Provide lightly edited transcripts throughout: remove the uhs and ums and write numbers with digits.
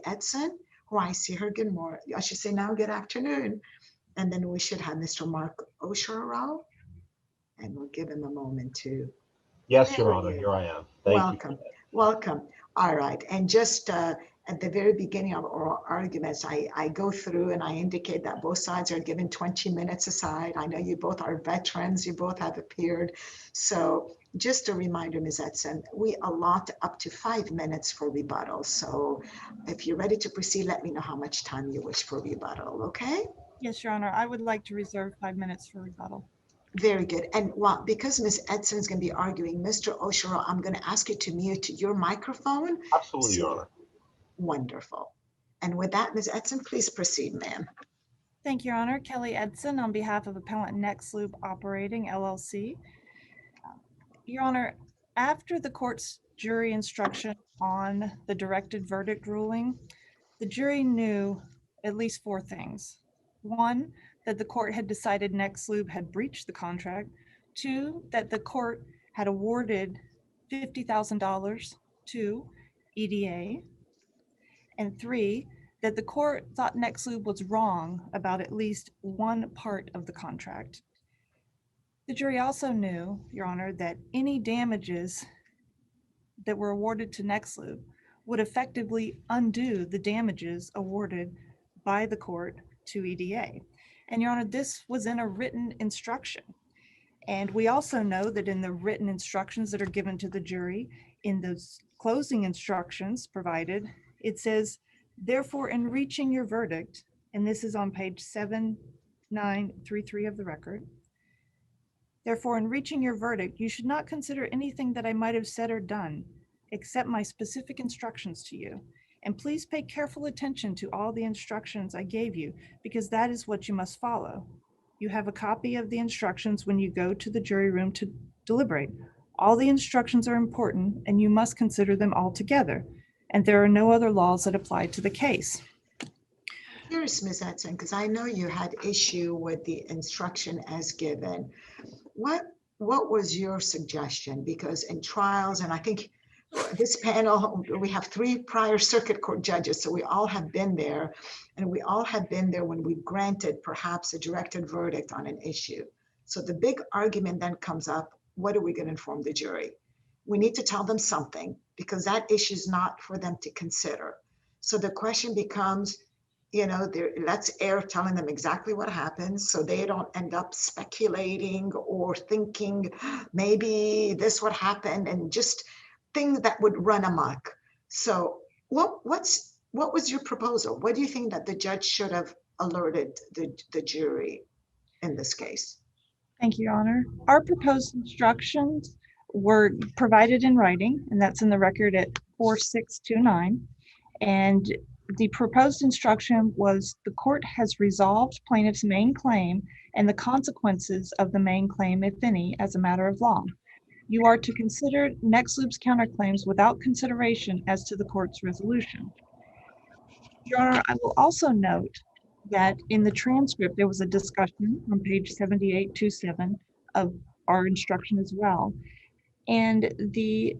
Edson, who I see her good morning. I should say now good afternoon. And then we should have Mr. Mark Osharo, and we'll give him a moment to. Yes, There Your he Honor, is. here I am. Thank you. Welcome, welcome. All right, and just at the very beginning of oral arguments, I go through and I indicate that both sides are given 20 minutes aside. I know you both are veterans, you both have appeared. So just a reminder, Ms. Edson, we allot up to 5 minutes for rebuttal. So if you're ready to proceed, let me know how much time you wish for rebuttal, okay? Yes, Your Honor. I would like to reserve 5 minutes for rebuttal. Very good. And well, because Ms. Edson is going to be arguing, Mr. Oshiro, I'm going to ask you to mute your microphone. Absolutely, Your Honor. Wonderful. And with that, Ms. Edson, please proceed, ma'am. Thank you, Your Honor. Kelly Edson on behalf of Appellant Next Loop Operating, LLC. Your Honor, after the court's jury instruction on the directed verdict ruling, the jury knew at least 4 things. 1, that the court had decided Next Loop had breached the contract. 2, that the court had awarded $50,000 to EDA. And 3, that the court thought Next Loop was wrong about at least one part of the contract. The jury also knew, Your Honor, that any damages that were awarded to Next Loop would effectively undo the damages awarded by the court to EDA. And Your Honor, this was in a written instruction. And we also know that in the written instructions that are given to the jury, in those closing instructions provided, it says, therefore, in reaching your verdict, and this is on page 7933 of the record, therefore, in reaching your verdict, you should not consider anything that I might have said or done, except my specific instructions to you. And please pay careful attention to all the instructions I gave you, because that is what you must follow. You have a copy of the instructions when you go to the jury room to deliberate. All the instructions are important, and you must consider them all together. And there are no other laws that apply to the case. Curious, Ms. Edson, because I know you had issue with the instruction as given. What was your suggestion? Because in trials, and I think this panel, we have 3 prior circuit court judges, so we all have been there, and we all have been there when we granted perhaps a directed verdict on an issue. So the big argument then comes up, what are we going to inform the jury? We need to tell them something, because that issue is not for them to consider. So the question becomes, let's err telling them exactly what happens so they don't end up speculating or thinking maybe this would happen, and just things that would run amok. So what was your proposal? What do you think that the judge should have alerted the jury in this case? Thank you, Your Honor. Our proposed instructions were provided in writing, and that's in the record at 4629. And the proposed instruction was, the court has resolved plaintiff's main claim and the consequences of the main claim, if any, as a matter of law. You are to consider Next Loop's counterclaims without consideration as to the court's resolution. Your Honor, I will also note that in the transcript, there was a discussion on page 7827 of our instruction as well. And the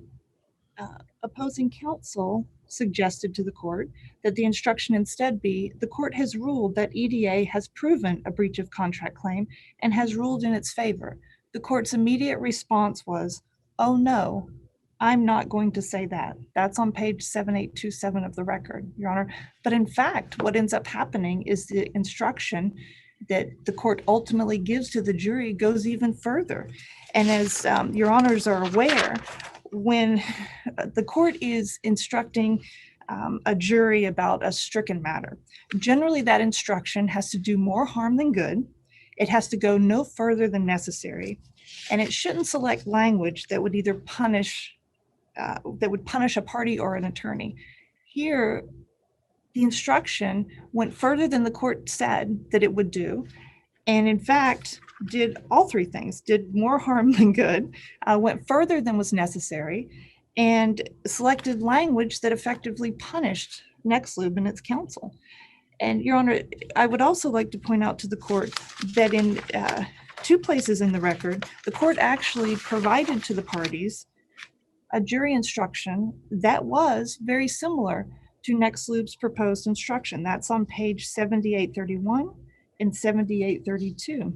opposing counsel suggested to the court that the instruction instead be, the court has ruled that EDA has proven a breach of contract claim and has ruled in its favor. The court's immediate response was, oh no, I'm not going to say that. That's on page 7827 of the record, Your Honor. But in fact, what ends up happening is the instruction that the court ultimately gives to the jury goes even further. And as Your Honors are aware, when the court is instructing a jury about a stricken matter, generally that instruction has to do more harm than good. It has to go no further than necessary, and it shouldn't select language that would either punish a party or an attorney. Here, the instruction went further than the court said that it would do, and in fact did all 3 things: did more harm than good, went further than was necessary, and selected language that effectively punished Next Loop and its counsel. And Your Honor, I would also like to point out to the court that in 2 places in the record, the court actually provided to the parties a jury instruction that was very similar to NextLoop's proposed instruction. That's on page 7831 and 7832.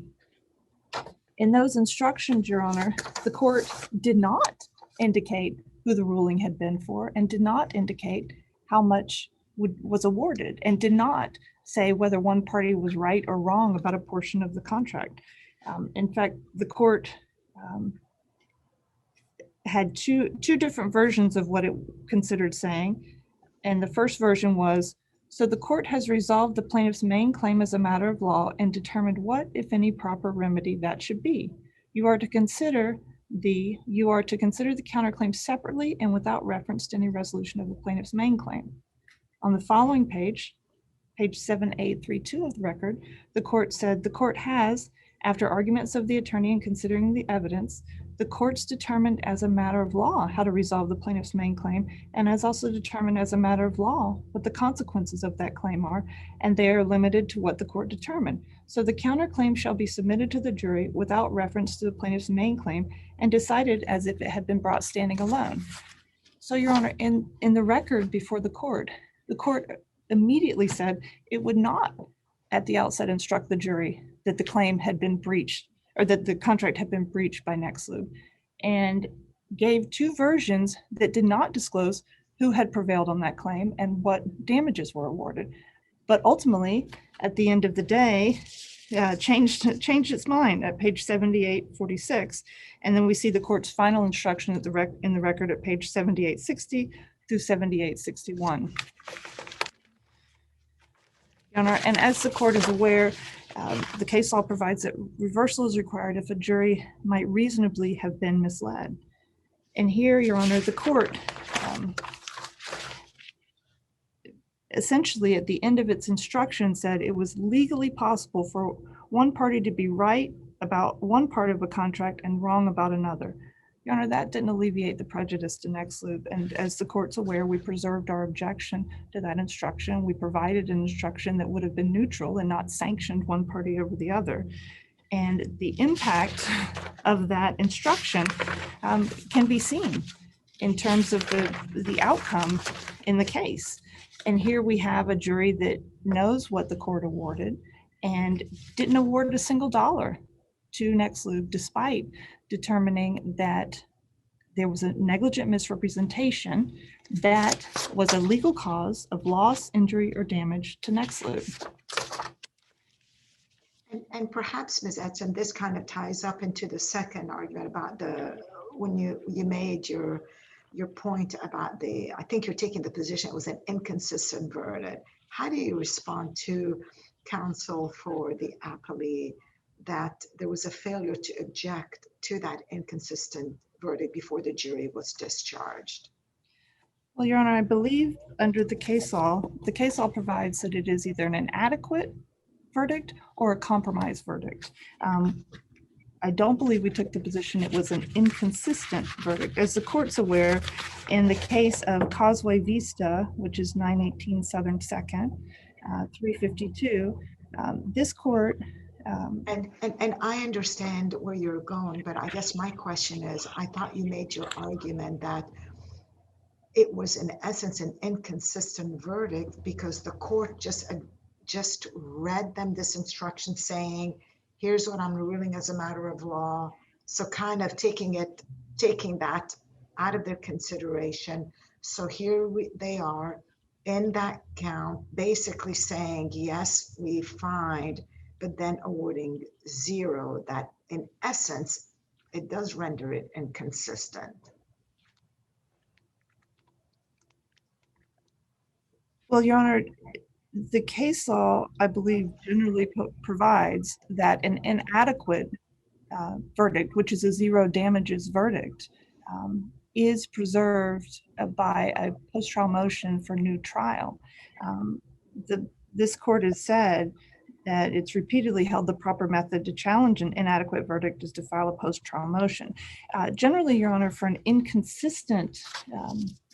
In those instructions, Your Honor, the court did not indicate who the ruling had been for and did not indicate how much was awarded and did not say whether one party was right or wrong about a portion of the contract. In fact, the court had two different versions of what it considered saying. And the first version was, so the court has resolved the plaintiff's main claim as a matter of law and determined what, if any, proper remedy that should be. You are to consider the counterclaim separately and without reference to any resolution of the plaintiff's main claim. On the following page, page 7832 of the record, the court said the court has, after arguments of the attorney and considering the evidence, the court's determined as a matter of law how to resolve the plaintiff's main claim and has also determined as a matter of law what the consequences of that claim are, and they are limited to what the court determined. So the counterclaim shall be submitted to the jury without reference to the plaintiff's main claim and decided as if it had been brought standing alone. So, Your Honor, in the record before the court immediately said it would not at the outset instruct the jury that the claim had been breached or that the contract had been breached by NextLoop, and gave two versions that did not disclose who had prevailed on that claim and what damages were awarded. But ultimately, at the end of the day, changed its mind at page 7846. And then we see the court's final instruction in the record at page 7860 through 7861. Your Honor, and as the court is aware, the case law provides that reversal is required if a jury might reasonably have been misled. And here, Your Honor, the court essentially at the end of its instruction said it was legally possible for one party to be right about one part of a contract and wrong about another. Your Honor, that didn't alleviate the prejudice to NextLoop. And as the court's aware, we preserved our objection to that instruction. We provided an instruction that would have been neutral and not sanctioned one party over the other. And the impact of that instruction can be seen in terms of the outcome in the case. And here we have a jury that knows what the court awarded and didn't award a single dollar to NextLoop, despite determining that there was a negligent misrepresentation that was a legal cause of loss, injury, or damage to NextLoop. And perhaps, Ms. Edson, this kind of ties up into the second argument about when you made your point about I think you're taking the position it was an inconsistent verdict. How do you respond to counsel for the appellee that there was a failure to object to that inconsistent verdict before the jury was discharged? Well, Your Honor, I believe under the case law provides that it is either an inadequate verdict or a compromise verdict. I don't believe we took the position it was an inconsistent verdict. As the court's aware, in the case of Causeway Vista, which is 918 Southern 2nd, 352, this court and I understand where you're going, but I guess my question is, I thought you made your argument that it was in essence an inconsistent verdict because the court just read them this instruction saying, here's what I'm ruling as a matter of law. So kind of taking that out of their consideration. So here they are in that count, basically saying, yes, we find, but then awarding zero, that in essence, it does render it inconsistent. Well, Your Honor, the case law, I believe, generally provides that an inadequate verdict, which is a zero damages verdict, is preserved by a post-trial motion for new trial. This court has said that it's repeatedly held the proper method to challenge an inadequate verdict is to file a post-trial motion. Generally, Your Honor, for an inconsistent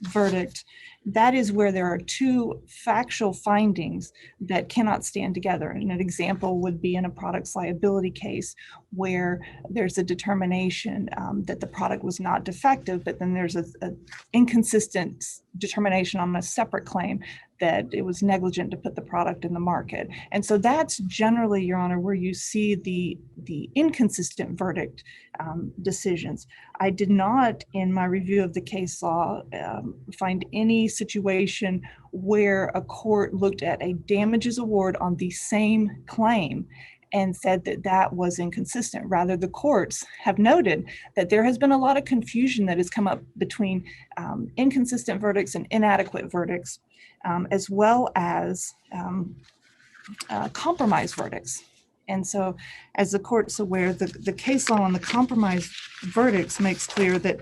verdict, that is where there are two factual findings that cannot stand together. And an example would be in a products liability case where there's a determination that the product was not defective, but then there's a inconsistent determination on a separate claim that it was negligent to put the product in the market. And so that's generally, Your Honor, where you see the inconsistent verdict decisions. I did not, in my review of the case law, find any situation where a court looked at a damages award on the same claim and said that that was inconsistent. Rather, the courts have noted that there has been a lot of confusion that has come up between inconsistent verdicts and inadequate verdicts, as well as compromise verdicts. And so, as the court's aware, the case law on the compromise verdicts makes clear that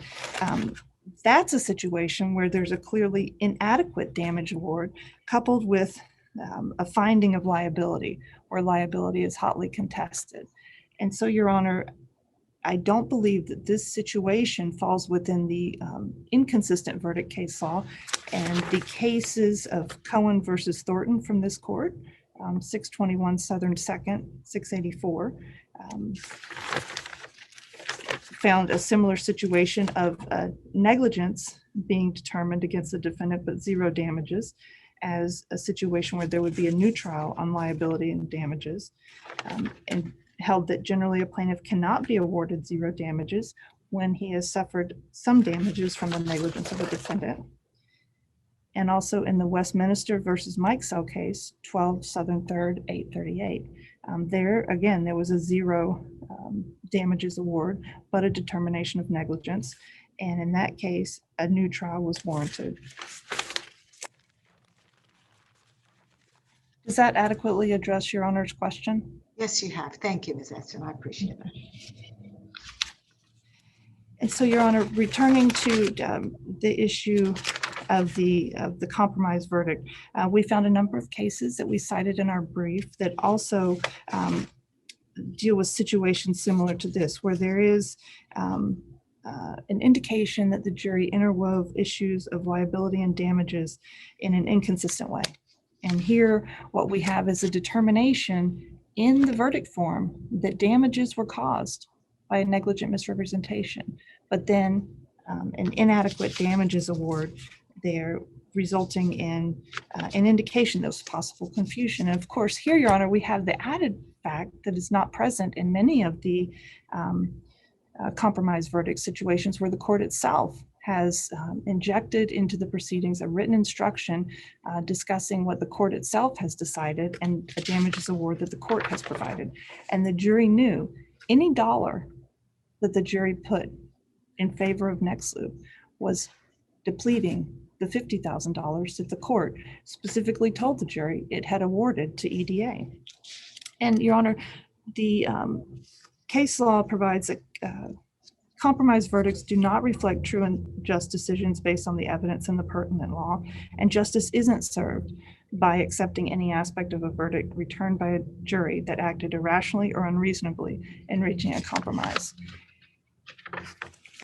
that's a situation where there's a clearly inadequate damage award coupled with a finding of liability, where liability is hotly contested. And so, Your Honor, I don't believe that this situation falls within the inconsistent verdict case law, and the cases of Cohen versus Thornton from this court, 621 Southern 2nd, 684, found a similar situation of negligence being determined against the defendant, but zero damages, as a situation where there would be a new trial on liability and damages, and held that generally a plaintiff cannot be awarded zero damages when he has suffered some damages from the negligence of a defendant. And also in the Westminster versus Mikesell case, 12 Southern 3rd, 838. There, again, there was a zero damages award, but a determination of negligence. And in that case, a new trial was warranted. Does that adequately address Your Honor's question? Yes, you have. Thank you, Ms. Edson. I appreciate that. And so, Your Honor, returning to the issue of the compromise verdict, we found a number of cases that we cited in our brief that also deal with situations similar to this, where there is an indication that the jury interwove issues of liability and damages in an inconsistent way. And here, what we have is a determination in the verdict form that damages were caused by a negligent misrepresentation, but then an inadequate damages award there, resulting in an indication of possible confusion. And of course, here, Your Honor, we have the added fact that is not present in many of the compromise verdict situations where the court itself has injected into the proceedings a written instruction discussing what the court itself has decided and a damages award that the court has provided. And the jury knew any dollar that the jury put in favor of NextLoop was depleting the $50,000 that the court specifically told the jury it had awarded to EDA. And Your Honor, the case law provides that compromise verdicts do not reflect true and just decisions based on the evidence in the pertinent law, and justice isn't served by accepting any aspect of a verdict returned by a jury that acted irrationally or unreasonably in reaching a compromise.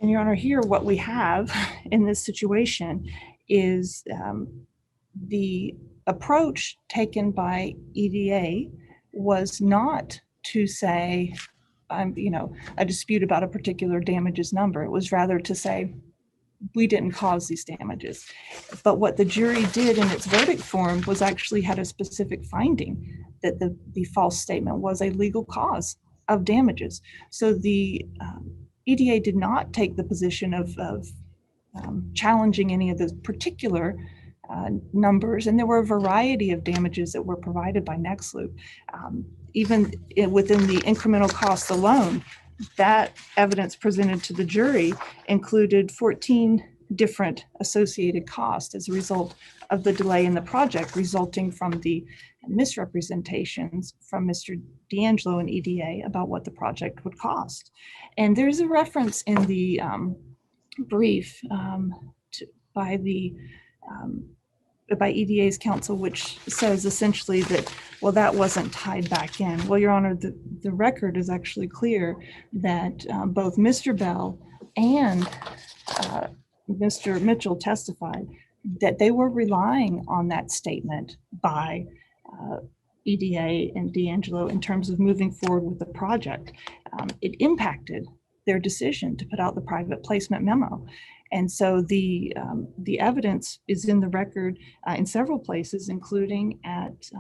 And Your Honor, here what we have in this situation is the approach taken by EDA was not to say, a dispute about a particular damages number. It was rather to say, we didn't cause these damages. But what the jury did in its verdict form was actually had a specific finding that the false statement was a legal cause of damages. So the EDA did not take the position of challenging any of the particular numbers, and there were a variety of damages that were provided by NextLoop. Even within the incremental cost alone, that evidence presented to the jury included 14 different associated costs as a result of the delay in the project, resulting from the misrepresentations from Mr. D'Angelo and EDA about what the project would cost. And there's a reference in the brief by EDA's counsel, which says essentially that, well, that wasn't tied back in. Well, Your Honor, the record is actually clear that both Mr. Bell and Mr. Mitchell testified that they were relying on that statement by EDA and D'Angelo in terms of moving forward with the project. It impacted their decision to put out the private placement memo. And so the evidence is in the record in several places, including at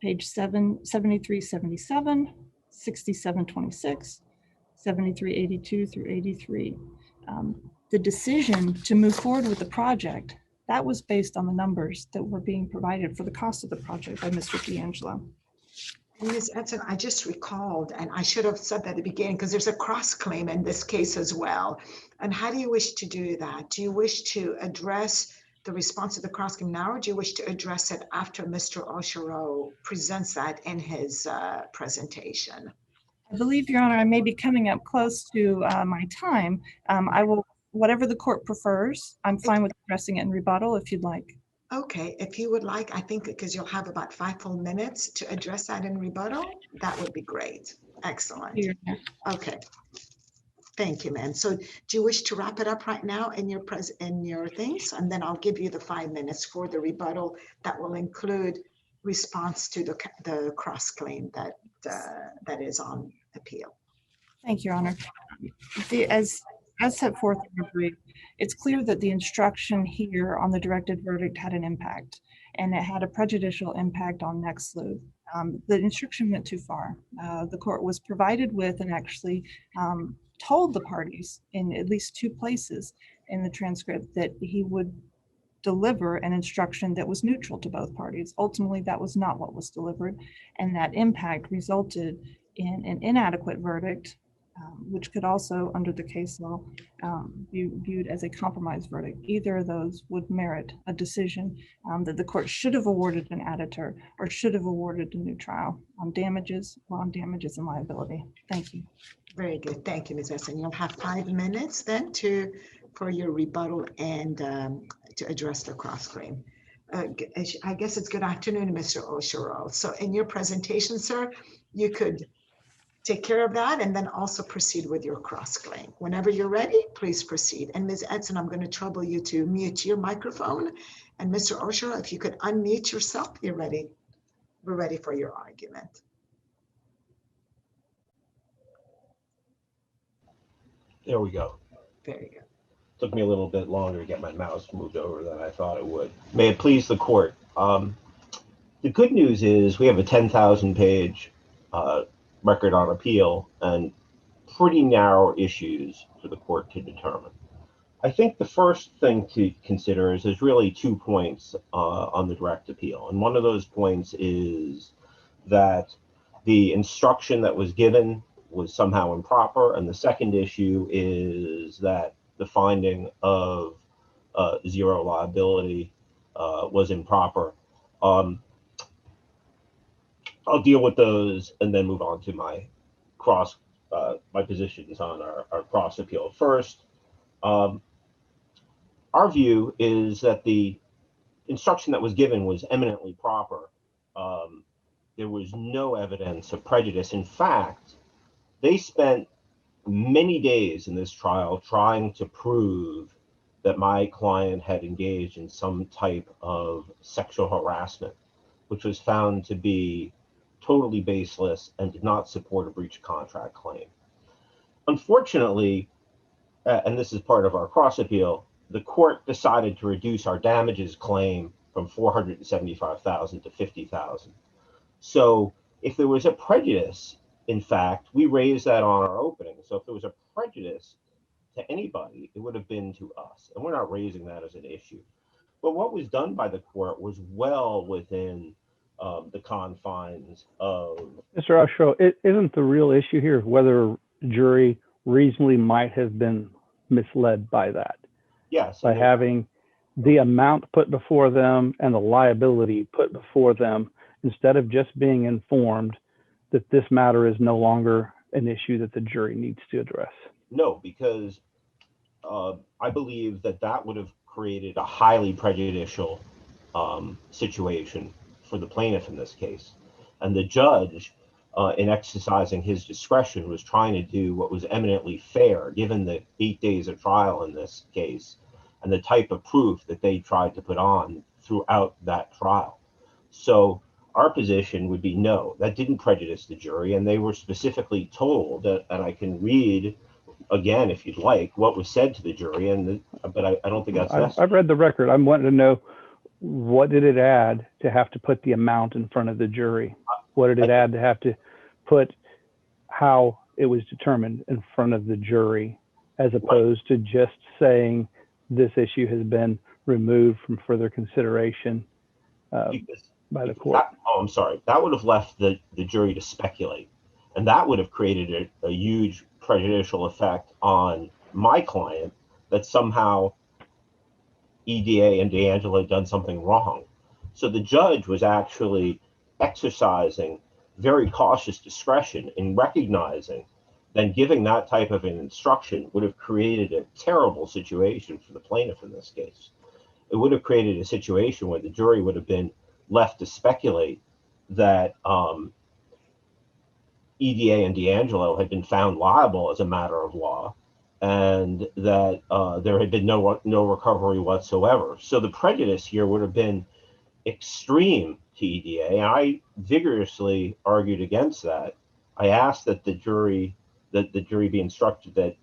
page 7377, 6726, 7382 through 83. The decision to move forward with the project, that was based on the numbers that were being provided for the cost of the project by Mr. D'Angelo. Ms. Edson, I just recalled, and I should have said that at the beginning, because there's a cross-claim in this case as well. And how do you wish to do that? Do you wish to address the response to the cross-claim now, or do you wish to address it after Mr. Oshiro presents that in his presentation? I believe, Your Honor, I may be coming up close to my time. I will, whatever the court prefers, I'm fine with addressing it in rebuttal if you'd like. Okay, if you would like, I think because you'll have about 5 full minutes to address that in rebuttal, that would be great. Excellent. Okay. Thank you, ma'am. So do you wish to wrap it up right now in your things? And then I'll give you the 5 minutes for the rebuttal that will include response to the cross claim that is on appeal. Thank you, Your Honor. As set forth in the brief, it's clear that the instruction here on the directed verdict had an impact, and it had a prejudicial impact on Nextloop. The instruction went too far. The court was provided with and actually told the parties in at least 2 places in the transcript that he would deliver an instruction that was neutral to both parties. Ultimately, that was not what was delivered, and that impact resulted in an inadequate verdict, which could also, under the case law, be viewed as a compromise verdict. Either of those would merit a decision that the court should have awarded an additor or should have awarded a new trial on damages and liability. Thank you. Very good. Thank you, Ms. Essen. You'll have 5 minutes then for your rebuttal and to address the cross-claim. I guess it's good afternoon, Mr. Oshiro. So in your presentation, sir, you could take care of that and then also proceed with your cross-claim. Whenever you're ready, please proceed. And Ms. Edson, I'm going to trouble you to mute your microphone. And Mr. Oshiro, if you could unmute yourself, you're ready. We're ready for your argument. There we go. Very good. Took me a little bit longer to get my mouse moved over than I thought it would. May it please the court. The good news is we have a 10,000 page record on appeal and pretty narrow issues for the court to determine. I think the first thing to consider is there's really 2 points on the direct appeal. And one of those points is that the instruction that was given was somehow improper. And the second issue is that the finding of zero liability was improper. I'll deal with those and then move on to my positions on our cross appeal. First, our view is that the instruction that was given was eminently proper. There was no evidence of prejudice. In fact, they spent many days in this trial trying to prove that my client had engaged in some type of sexual harassment, which was found to be totally baseless and did not support a breach of contract claim. Unfortunately, and this is part of our cross appeal, the court decided to reduce our damages claim from $475,000 to $50,000. So if there was a prejudice, in fact, we raised that on our opening. So if there was a prejudice to anybody, it would have been to us. And we're not raising that as an issue. But what was done by the court was well within the confines of... Mr. Oshiro, isn't the real issue here whether a jury reasonably might have been misled by that? Yes. By having the amount put before them and the liability put before them, instead of just being informed that this matter is no longer an issue that the jury needs to address? No, because I believe that would have created a highly prejudicial situation for the plaintiff in this case. And the judge, in exercising his discretion, was trying to do what was eminently fair, given the 8 days of trial in this case, and the type of proof that they tried to put on throughout that trial. So our position would be no, that didn't prejudice the jury, and they were specifically told, and I can read again if you'd like what was said to the jury, but I don't think that's necessary. I've read the record. I'm wanting to know, what did it add to have to put the amount in front of the jury? What did it add to have to put how it was determined in front of the jury, as opposed to just saying this issue has been removed from further consideration by the court? I'm sorry. That would have left the jury to speculate, and that would have created a huge prejudicial effect on my client, that somehow EDA and D'Angelo had done something wrong. So the judge was actually exercising very cautious discretion in recognizing that giving that type of an instruction would have created a terrible situation for the plaintiff in this case. It would have created a situation where the jury would have been left to speculate that EDA and D'Angelo had been found liable as a matter of law, and that there had been no recovery whatsoever. So the prejudice here would have been extreme to EDA, and I vigorously argued against that. I asked that the jury be instructed that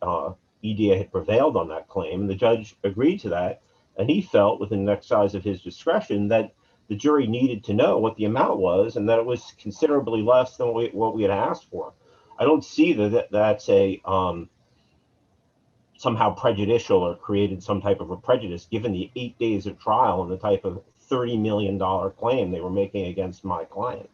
EDA had prevailed on that claim, and the judge agreed to that, and he felt, within the exercise of his discretion, that the jury needed to know what the amount was, and that it was considerably less than what we had asked for. I don't see that's a somehow prejudicial or created some type of a prejudice, given the 8 days of trial and the type of $30 million claim they were making against my client.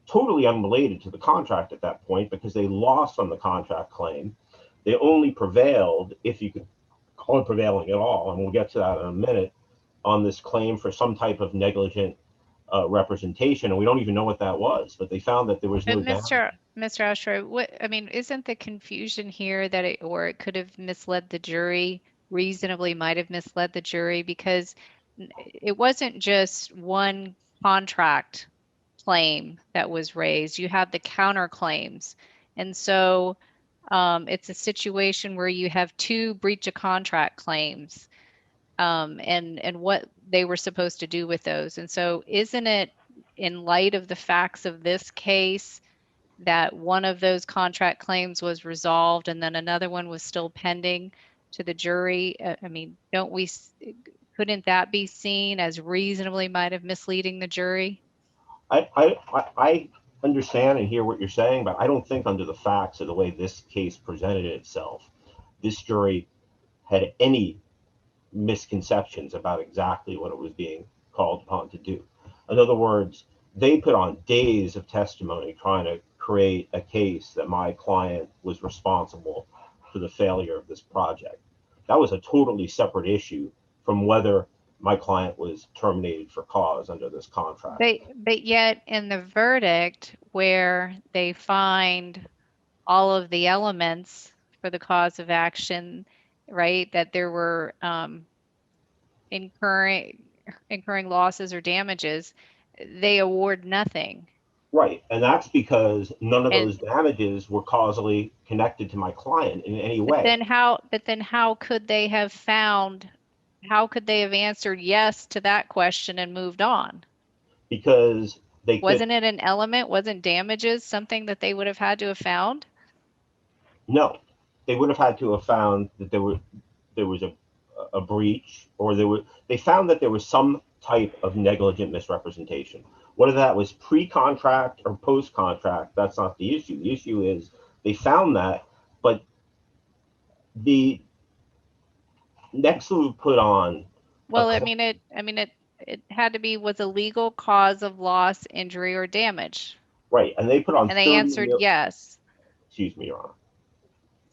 Totally unrelated to the contract at that point, because they lost on the contract claim. They only prevailed, if you could call it prevailing at all, and we'll get to that in a minute, on this claim for some type of negligent representation, and we don't even know what that was, but they found that there was no Mr. Ashroy, isn't the confusion here that it could have misled the jury, reasonably might have misled the jury, because it wasn't just one contract claim that was raised. You have the counterclaims. And so it's a situation where you have two breach of contract claims, and what they were supposed to do with those. And so isn't it, in light of the facts of this case, that one of those contract claims was resolved and then another one was still pending to the jury? Couldn't that be seen as reasonably might have misleading the jury? I understand and hear what you're saying, but I don't think, under the facts of the way this case presented itself, this jury had any misconceptions about exactly what it was being called upon to do. In other words, they put on days of testimony trying to create a case that my client was responsible for the failure of this project. That was a totally separate issue from whether my client was terminated for cause under this contract. But yet in the verdict, where they find all of the elements for the cause of action, right, that there were incurring losses or damages, they award nothing. Right, and that's because none of those damages were causally connected to my client in any way. But then how could they have answered yes to that question and moved on? Because wasn't it an element? Wasn't damages something that they would have had to have found? No, they would have had to have found that there was a breach, or they found that there was some type of negligent misrepresentation. Whether that was pre-contract or post-contract, that's not the issue. The issue is they found that, but the next we put on. Well, it had to be, was a legal cause of loss, injury, or damage. Right, and they put on. And they answered yes. Excuse me, Your Honor.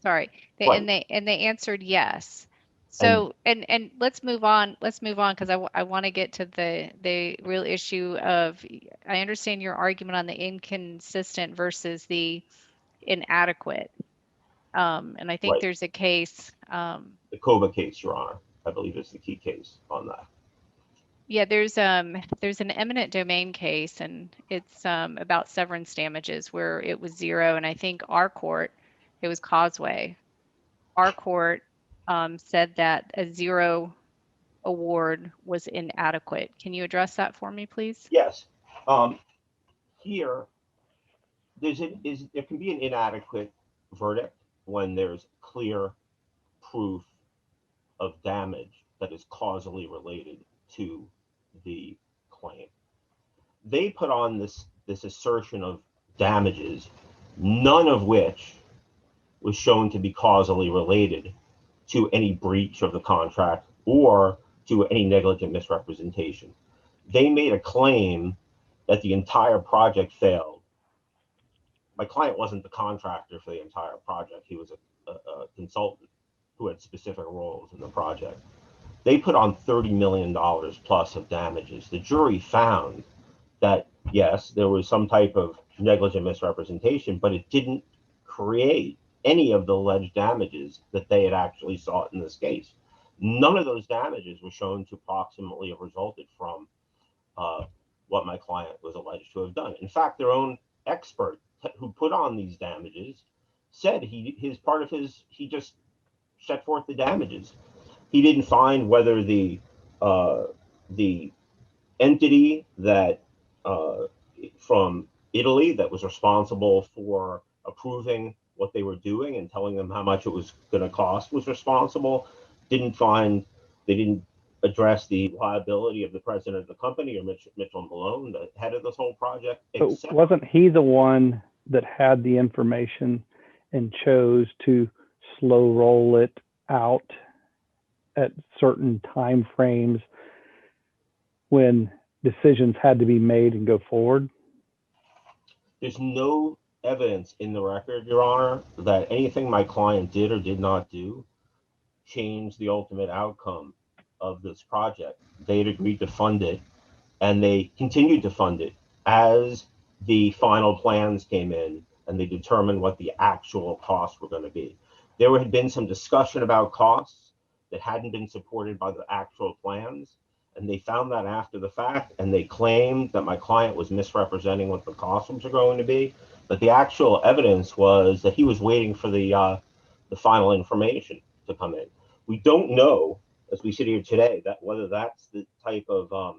Sorry, and they answered yes. So and let's move on. Because I want to get to the real issue of, I understand your argument on the inconsistent versus the inadequate. And I think there's a case. The Koba case, Your Honor, I believe is the key case on that. Yeah, there's an eminent domain case, and it's about severance damages where it was 0, and I think our court, it was Causeway. Our court said that a zero award was inadequate. Can you address that for me, please? Yes. Here, there can be an inadequate verdict when there's clear proof of damage that is causally related to the claim. They put on this assertion of damages, none of which was shown to be causally related to any breach of the contract or to any negligent misrepresentation. They made a claim that the entire project failed. My client wasn't the contractor for the entire project. He was a consultant who had specific roles in the project. They put on $30 million plus of damages. The jury found that, yes, there was some type of negligent misrepresentation, but it didn't create any of the alleged damages that they had actually sought in this case. None of those damages were shown to approximately have resulted from what my client was alleged to have done. In fact, their own expert who put on these damages said he just set forth the damages. He didn't find whether the entity that from Italy that was responsible for approving what they were doing and telling them how much it was going to cost was responsible. They didn't address the liability of the president of the company or Mitchell Malone, the head of this whole project. But wasn't he the one that had the information and chose to slow roll it out at certain time frames when decisions had to be made and go forward? There's no evidence in the record, Your Honor, that anything my client did or did not do changed the ultimate outcome of this project. They had agreed to fund it, and they continued to fund it as the final plans came in and they determined what the actual costs were going to be. There had been some discussion about costs that hadn't been supported by the actual plans, and they found that after the fact, and they claimed that my client was misrepresenting what the costs were going to be. But the actual evidence was that he was waiting for the final information to come in. We don't know, as we sit here today, that whether that's the type of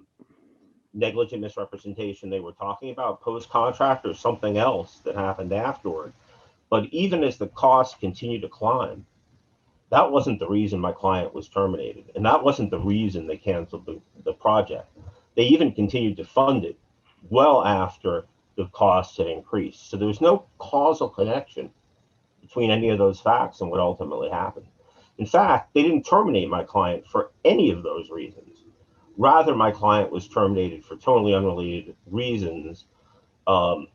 negligent misrepresentation they were talking about post-contract or something else that happened afterward. But even as the costs continued to climb, that wasn't the reason my client was terminated. And that wasn't the reason they canceled the project. They even continued to fund it well after the costs had increased. So there was no causal connection between any of those facts and what ultimately happened. In fact, they didn't terminate my client for any of those reasons. Rather, my client was terminated for totally unrelated reasons. And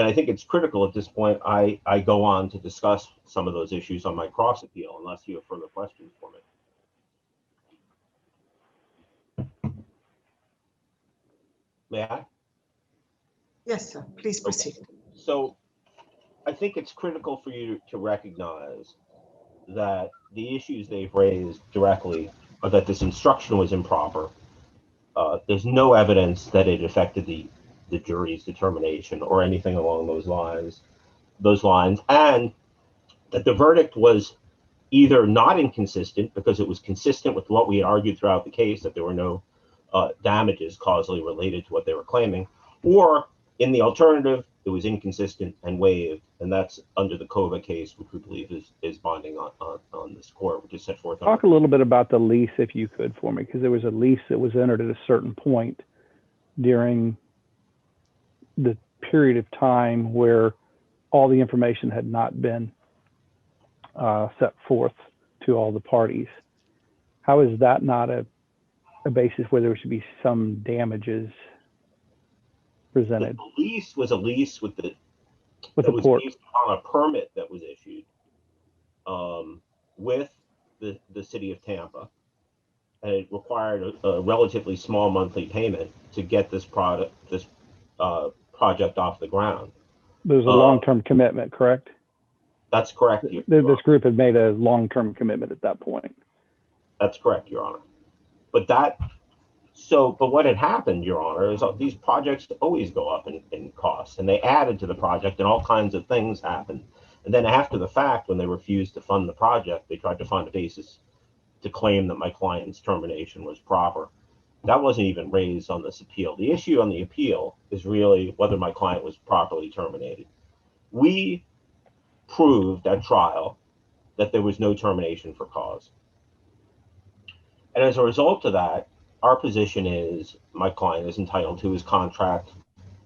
I think it's critical at this point I go on to discuss some of those issues on my cross appeal, unless you have further questions for me. May I? Yes, sir. Please proceed. Okay. So I think it's critical for you to recognize that the issues they've raised directly are that this instruction was improper. There's no evidence that it affected the jury's determination or anything along those lines, and that the verdict was either not inconsistent because it was consistent with what we had argued throughout the case, that there were no damages causally related to what they were claiming, or in the alternative, it was inconsistent and waived, and that's under the Kova case, which we believe is binding on this court, which is set forth. Talk a little bit about the lease, if you could, for me, because there was a lease that was entered at a certain point during the period of time where all the information had not been set forth to all the parties. How is that not a basis where there should be some damages presented? The lease was a lease with the port, based on a permit that was issued with the city of Tampa, and it required a relatively small monthly payment to get this project off the ground. There was a long-term commitment, correct? That's correct. This group had made a long-term commitment at that point. That's correct, Your Honor. But what had happened, Your Honor, is these projects always go up in costs, and they added to the project, and all kinds of things happened. And then after the fact, when they refused to fund the project, they tried to find a basis to claim that my client's termination was proper. That wasn't even raised on this appeal. The issue on the appeal is really whether my client was properly terminated. We proved at trial that there was no termination for cause. And as a result of that, our position is my client is entitled to his contract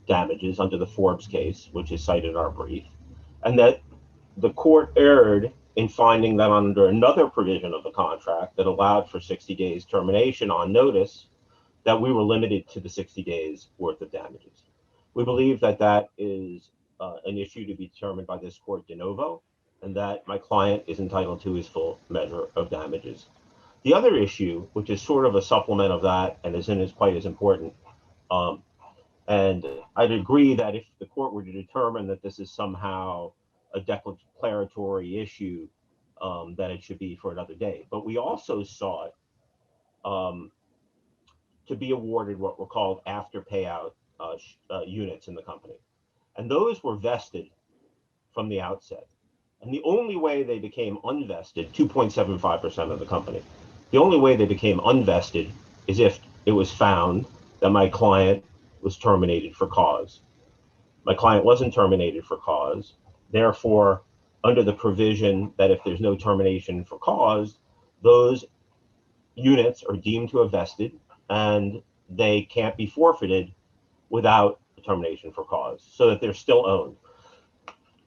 damages under the Forbes case, which is cited in our brief, and that the court erred in finding that under another provision of the contract that allowed for 60 days termination on notice, that we were limited to the 60 days worth of damages. We believe that that is an issue to be determined by this court de novo, and that my client is entitled to his full measure of damages. The other issue, which is sort of a supplement of that and isn't as quite as important, and I'd agree that if the court were to determine that this is somehow a declaratory issue, that it should be for another day. But we also sought to be awarded what were called after payout units in the company. And those were vested from the outset. And the only way they became unvested, 2.75% of the company, the only way they became unvested is if it was found that my client was terminated for cause. My client wasn't terminated for cause. Therefore, under the provision that if there's no termination for cause, those units are deemed to have vested and they can't be forfeited without a termination for cause, so that they're still owned.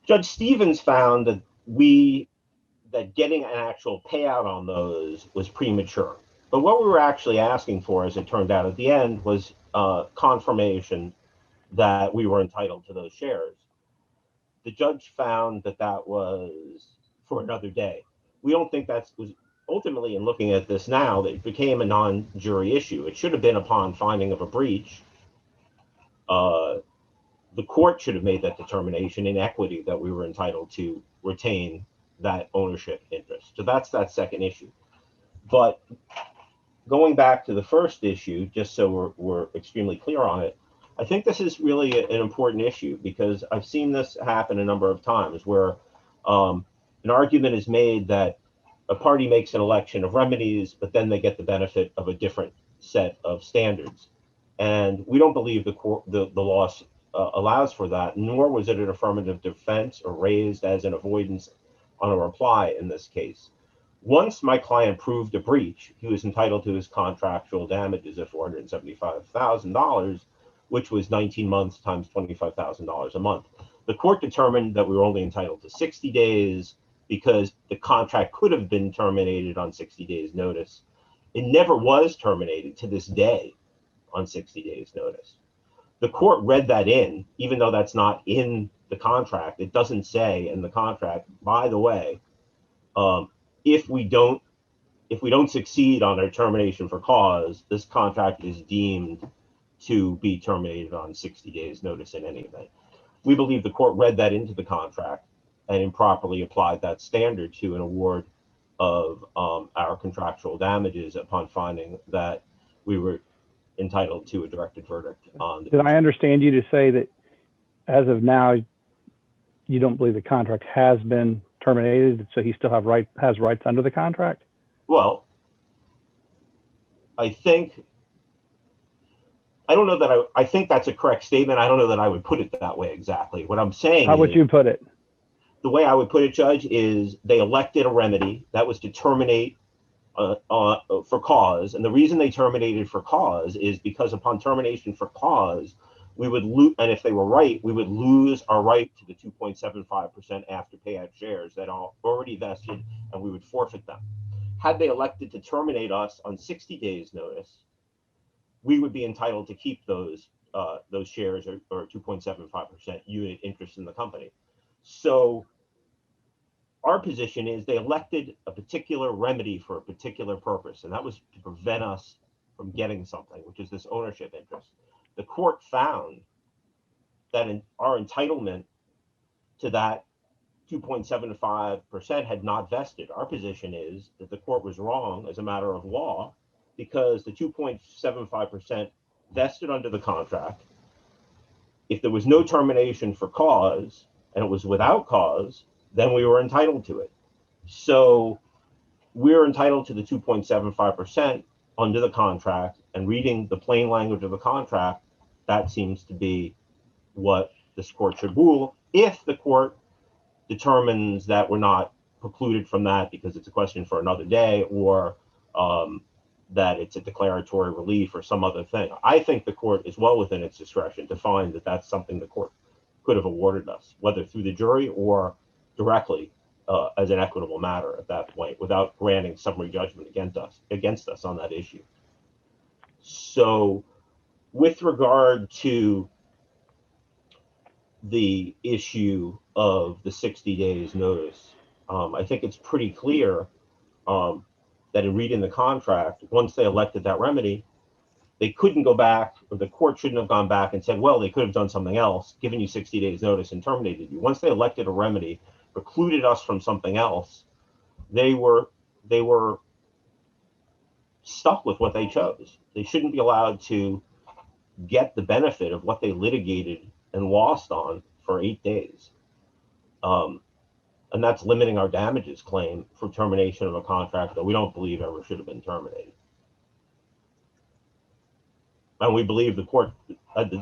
Judge Stevens found that getting an actual payout on those was premature. But what we were actually asking for, as it turned out at the end, was confirmation that we were entitled to those shares. The judge found that that was for another day. We don't think that was ultimately, in looking at this now, that it became a non-jury issue. It should have been upon finding of a breach. The court should have made that determination in equity that we were entitled to retain that ownership interest. So that's that second issue. But going back to the first issue, just so we're extremely clear on it, I think this is really an important issue because I've seen this happen a number of times where an argument is made that a party makes an election of remedies, but then they get the benefit of a different set of standards. And we don't believe the law allows for that, nor was it an affirmative defense or raised as an avoidance on a reply in this case. Once my client proved a breach, he was entitled to his contractual damages of $475,000, which was 19 months times $25,000 a month. The court determined that we were only entitled to 60 days because the contract could have been terminated on 60 days notice. It never was terminated to this day on 60 days notice. The court read that in, even though that's not in the contract. It doesn't say in the contract, by the way, if we don't succeed on our termination for cause, this contract is deemed to be terminated on 60 days notice in any event. We believe the court read that into the contract and improperly applied that standard to an award of our contractual damages upon finding that we were entitled to a directed verdict on. Did I understand you to say that as of now, you don't believe the contract has been terminated, so he still has rights under the contract? Well, I think that's a correct statement. I don't know that I would put it that way exactly. What I'm saying How would you put it? The way I would put it, Judge, is they elected a remedy that was to terminate for cause. And the reason they terminated for cause is because upon termination for cause, we would lose, and if they were right, we would lose our right to the 2.75% after payout shares that are already vested, and we would forfeit them. Had they elected to terminate us on 60 days notice, we would be entitled to keep those shares or 2.75% unit interest in the company. So our position is they elected a particular remedy for a particular purpose, and that was to prevent us from getting something, which is this ownership interest. The court found that our entitlement to that 2.75% had not vested. Our position is that the court was wrong as a matter of law because the 2.75% vested under the contract. If there was no termination for cause and it was without cause, then we were entitled to it. So we're entitled to the 2.75% under the contract, and reading the plain language of the contract, that seems to be what this court should rule. If the court determines that we're not precluded from that because it's a question for another day, or that it's a declaratory relief or some other thing, I think the court is well within its discretion to find that that's something the court could have awarded us, whether through the jury or directly as an equitable matter at that point, without granting summary judgment against us on that issue. So with regard to the issue of the 60 days notice, I think it's pretty clear that in reading the contract, once they elected that remedy, they couldn't go back, or the court shouldn't have gone back and said, well, they could have done something else, given you 60 days notice and terminated you. Once they elected a remedy, precluded us from something else, they were stuck with what they chose. They shouldn't be allowed to get the benefit of what they litigated and lost on for 8 days. And that's limiting our damages claim for termination of a contract that we don't believe ever should have been terminated. And we believe the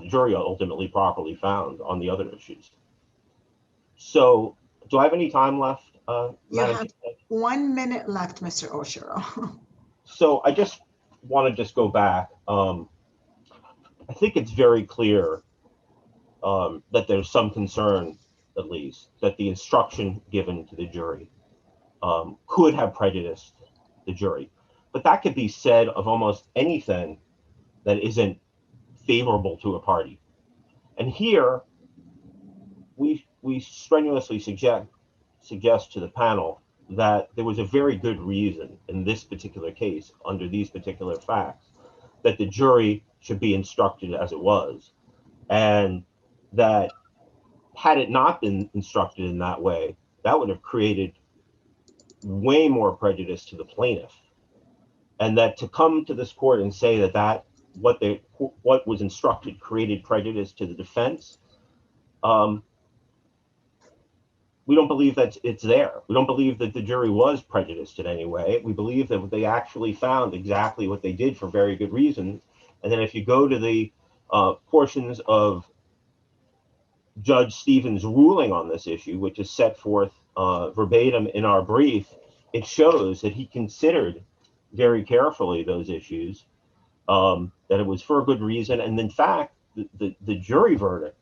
jury ultimately properly found on the other issues. So do I have any time left? You have 1 minute left, Mr. Oshiro. So I just want to go back. I think it's very clear that there's some concern, at least, that the instruction given to the jury could have prejudiced the jury. But that could be said of almost anything that isn't favorable to a party. And here, we strenuously suggest to the panel that there was a very good reason in this particular case, under these particular facts, that the jury should be instructed as it was. And that had it not been instructed in that way, that would have created way more prejudice to the plaintiff. And that to come to this court and say that what was instructed created prejudice to the defense, we don't believe that it's there. We don't believe that the jury was prejudiced in any way. We believe that they actually found exactly what they did for very good reasons. And then if you go to the portions of Judge Stevens' ruling on this issue, which is set forth verbatim in our brief, it shows that he considered very carefully those issues, that it was for a good reason. And in fact, the jury verdict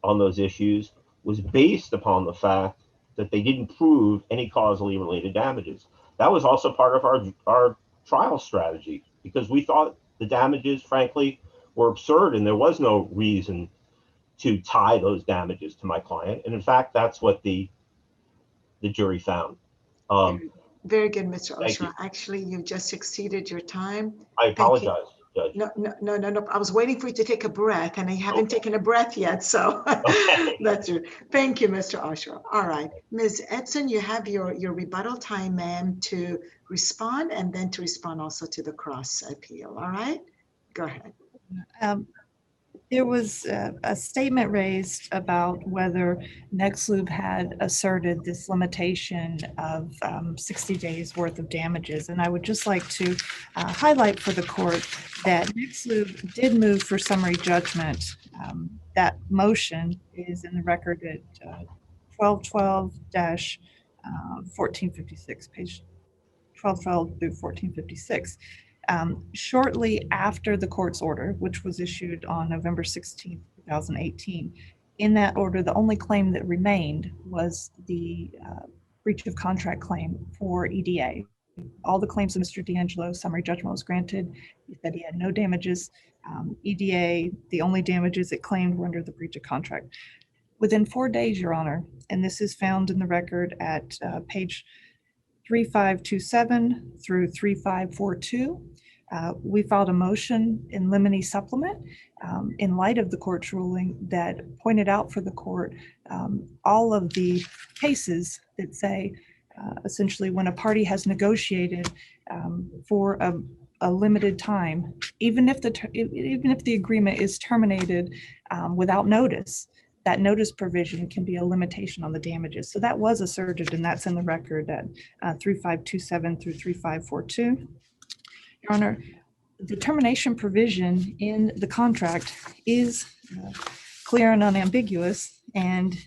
on those issues was based upon the fact that they didn't prove any causally related damages. That was also part of our trial strategy, because we thought the damages, frankly, were absurd and there was no reason to tie those damages to my client. And in fact, that's what the jury found. Very good, Mr. Oshiro. Actually, you just exceeded your time. I apologize, Judge. No. I was waiting for you to take a breath, and I haven't taken a breath yet. So that's it. Thank you, Mr. Oshiro. All right, Ms. Edson, you have your rebuttal time, ma'am, to respond, and then to respond also to the cross appeal. All right, go ahead. There was a statement raised about whether NextLube had asserted this limitation of 60 days worth of damages. And I would just like to highlight for the court that NextLube did move for summary judgment. That motion is in the record at 1212-1456, page 1212 through 1456. Shortly after the court's order, which was issued on November 16, 2018, in that order, the only claim that remained was the breach of contract claim for EDA. All the claims of Mr. D'Angelo, summary judgment was granted. He said he had no damages. EDA, the only damages it claimed were under the breach of contract. Within 4 days, Your Honor, and this is found in the record at page 3527 through 3542, we filed a motion in limine supplement in light of the court's ruling that pointed out for the court all of the cases that say essentially when a party has negotiated for a limited time, even if the agreement is terminated without notice, that notice provision can be a limitation on the damages. So that was asserted, and that's in the record at 3527 through 3542. Your Honor, the termination provision in the contract is clear and unambiguous, and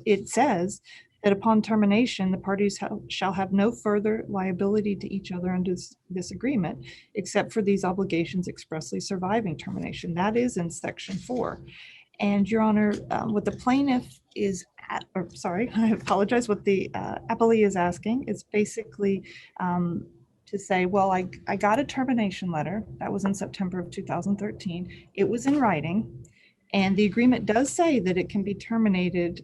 it says that upon termination, the parties shall have no further liability to each other under this agreement, except for these obligations expressly surviving termination. That is in section 4. And Your Honor, what the plaintiff is, I apologize, what the appellee is asking is basically to say, well, I got a termination letter. That was in September of 2013. It was in writing. And the agreement does say that it can be terminated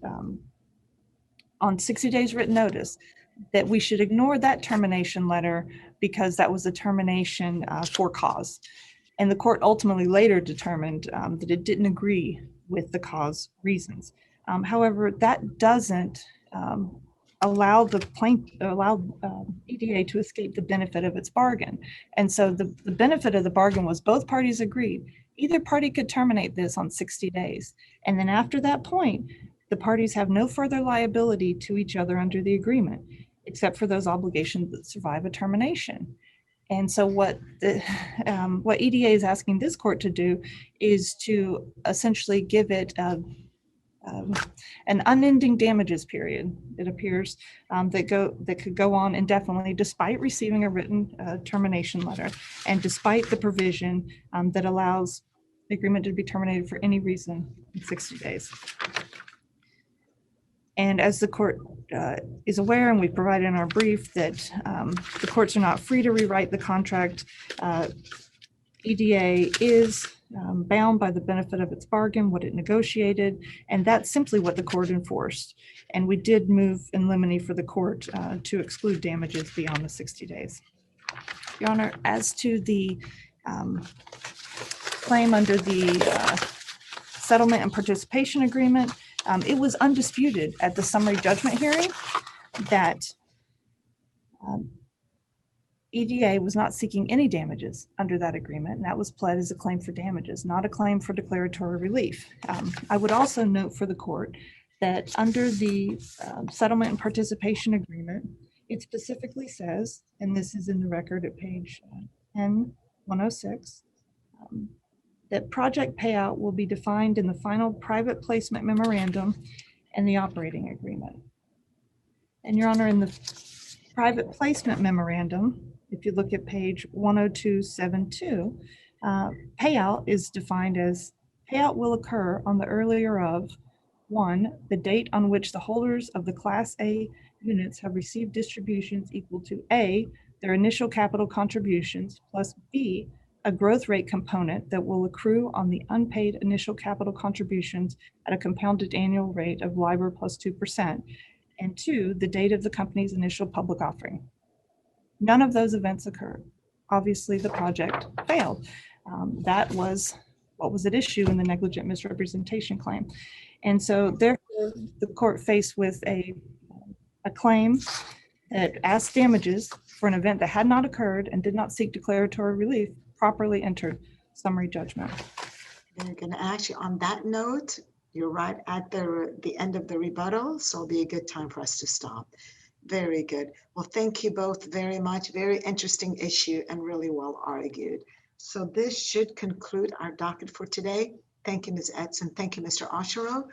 on 60 days written notice, that we should ignore that termination letter because that was a termination for cause. And the court ultimately later determined that it didn't agree with the cause reasons. However, that doesn't allow EDA to escape the benefit of its bargain. And so the benefit of the bargain was both parties agreed. Either party could terminate this on 60 days. And then after that point, the parties have no further liability to each other under the agreement, except for those obligations that survive a termination. And so what EDA is asking this court to do is to essentially give it an unending damages period, it appears, that could go on indefinitely despite receiving a written termination letter and despite the provision that allows the agreement to be terminated for any reason in 60 days. And as the court is aware, and we provided in our brief, that the courts are not free to rewrite the contract. EDA is bound by the benefit of its bargain, what it negotiated, and that's simply what the court enforced. And we did move in limine for the court to exclude damages beyond the 60 days. Your Honor, as to the claim under the settlement and participation agreement, it was undisputed at the summary judgment hearing that EDA was not seeking any damages under that agreement, and that was pled as a claim for damages, not a claim for declaratory relief. I would also note for the court that under the settlement and participation agreement, it specifically says, and this is in the record at page N106, that project payout will be defined in the final private placement memorandum and the operating agreement. And Your Honor, in the private placement memorandum, if you look at page 10272, payout is defined as payout will occur on the earlier of 1, the date on which the holders of the Class A units have received distributions equal to A, their initial capital contributions, plus B, a growth rate component that will accrue on the unpaid initial capital contributions at a compounded annual rate of LIBOR plus 2%, and 2, the date of the company's initial public offering. None of those events occurred. Obviously, the project failed. That was what was at issue in the negligent misrepresentation claim. And so therefore, the court faced with a claim that asked damages for an event that had not occurred and did not seek declaratory relief properly entered summary judgment. Very good. Actually, on that note, you're right at the end of the rebuttal, so it'll be a good time for us to stop. Very good. Well, thank you both very much. Very interesting issue and really well argued. So this should conclude our docket for today. Thank you, Ms. Edson. Thank you, Mr. Oshiro.